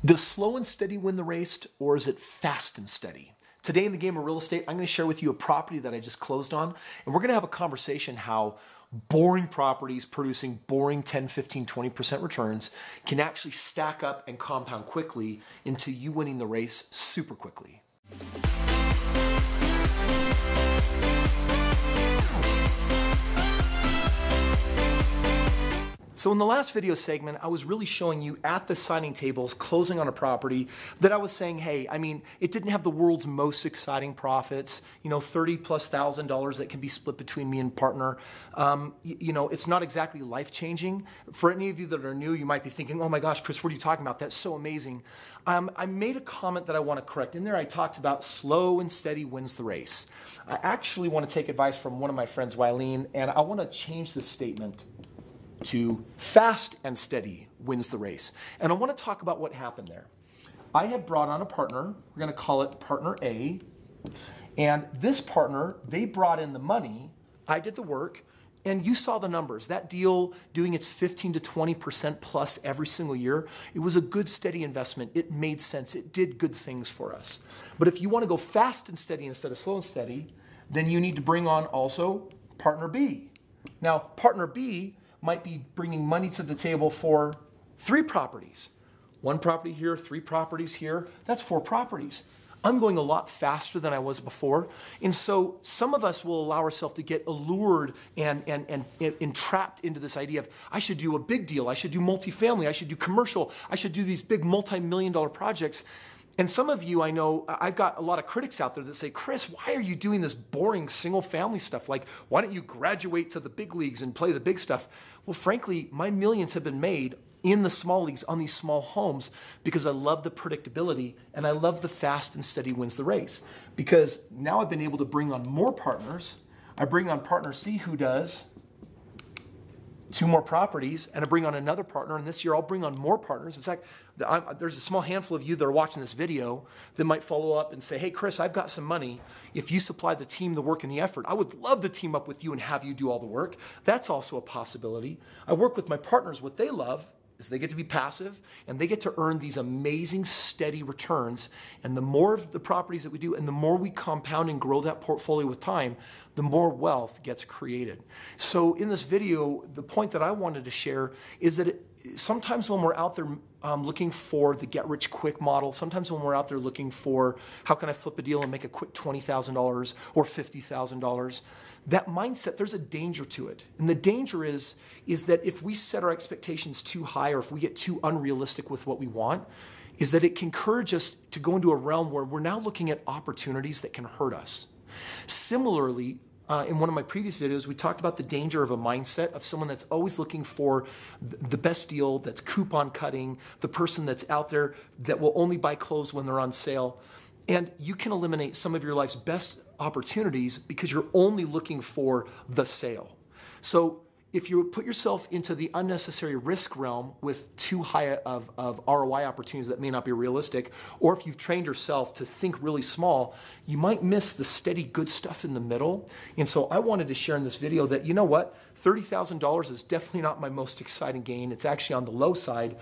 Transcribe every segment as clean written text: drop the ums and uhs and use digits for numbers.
Does slow and steady win the race, or is it fast and steady? Today in the game of real estate, I'm going to share with you a property that I just closed on, and we're going to have a conversation how boring properties producing boring 10, 15, 20% returns can actually stack up and compound quickly into you winning the race super quickly. So in the last video segment, I was really showing you at the signing tables, closing on a property that I was saying, hey, I mean, it didn't have the world's most exciting profits, $30,000+ that can be split between me and partner. It's not exactly life-changing. For any of you that are new, you might be thinking, oh my gosh, Kris, what are you talking about? That's so amazing. I made a comment that I want to correct. In there, I talked about slow and steady wins the race. I actually want to take advice from one of my friends, Wileen, and I want to change the statement to fast and steady wins the race. And I want to talk about what happened there. I had brought on a partner, we're going to call it partner A, and this partner, they brought in the money, I did the work, and you saw the numbers. That deal doing its 15 to 20% plus every single year, it was a good steady investment. It made sense. It did good things for us. But if you want to go fast and steady instead of slow and steady, then you need to bring on also partner B. Now, partner B might be bringing money to the table for 3 properties. 1 property here, 3 properties here. That's 4 properties. I'm going a lot faster than I was before. And so some of us will allow ourselves to get allured and entrapped into this idea of, I should do a big deal. I should do multifamily. I should do commercial. I should do these big multi-million-dollar projects. And some of you, I know, I've got a lot of critics out there that say, Kris, why are you doing this boring single family stuff? Like, why don't you graduate to the big leagues and play the big stuff? Well, frankly, my millions have been made in the small leagues on these small homes because I love the predictability and I love the fast and steady wins the race. Because now I've been able to bring on more partners. I bring on partner C who does 2 more properties, and I bring on another partner, and this year I'll bring on more partners. In fact, there's a small handful of you that are watching this video that might follow up and say, hey, Kris, I've got some money. If you supply the team the work and the effort, I would love to team up with you and have you do all the work. That's also a possibility. I work with my partners. What they love is they get to be passive and they get to earn these amazing steady returns. And the more of the properties that we do and the more we compound and grow that portfolio with time, the more wealth gets created. So in this video, the point that I wanted to share is that sometimes when we're out there looking for the get-rich-quick model, sometimes when we're out there looking for how can I flip a deal and make a quick $20,000 or $50,000, that mindset, there's a danger to it. And the danger is that if we set our expectations too high or if we get too unrealistic with what we want, is that it can encourage us to go into a realm where we're now looking at opportunities that can hurt us. Similarly, in one of my previous videos, we talked about the danger of a mindset of someone that's always looking for the best deal, that's coupon cutting, the person that's out there that will only buy clothes when they're on sale. And you can eliminate some of your life's best opportunities because you're only looking for the sale. So if you put yourself into the unnecessary risk realm with too high of ROI opportunities that may not be realistic, or if you've trained yourself to think really small, you might miss the steady good stuff in the middle. And so I wanted to share in this video that, you know what, $30,000 is definitely not my most exciting gain. It's actually on the low side,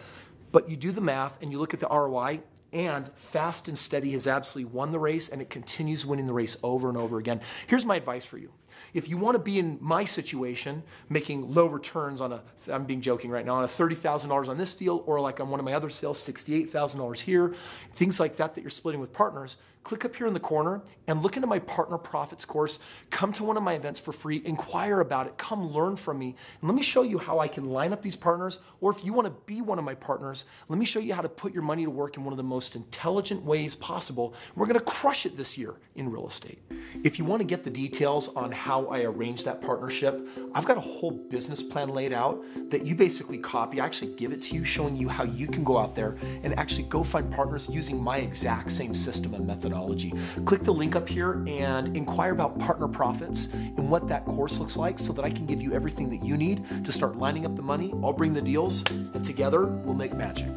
but you do the math and you look at the ROI, and fast and steady has absolutely won the race, and it continues winning the race over and over again. Here's my advice for you. If you want to be in my situation, making low returns on I'm being joking right now, on a $30,000 on this deal, or like on one of my other sales, $68,000 here, things like that you're splitting with partners, click up here in the corner and look into my Partner Profits course. Come to one of my events for free, inquire about it, come learn from me, and let me show you how I can line up these partners, or if you want to be one of my partners, let me show you how to put your money to work in one of the most intelligent ways possible. We're going to crush it this year in real estate. If you want to get the details on how I arrange that partnership, I've got a whole business plan laid out that you basically copy. I actually give it to you, showing you how you can go out there and actually go find partners using my exact same system and methodology. Click the link up here and inquire about Partner Profits and what that course looks like so that I can give you everything that you need to start lining up the money. I'll bring the deals, and together we'll make magic.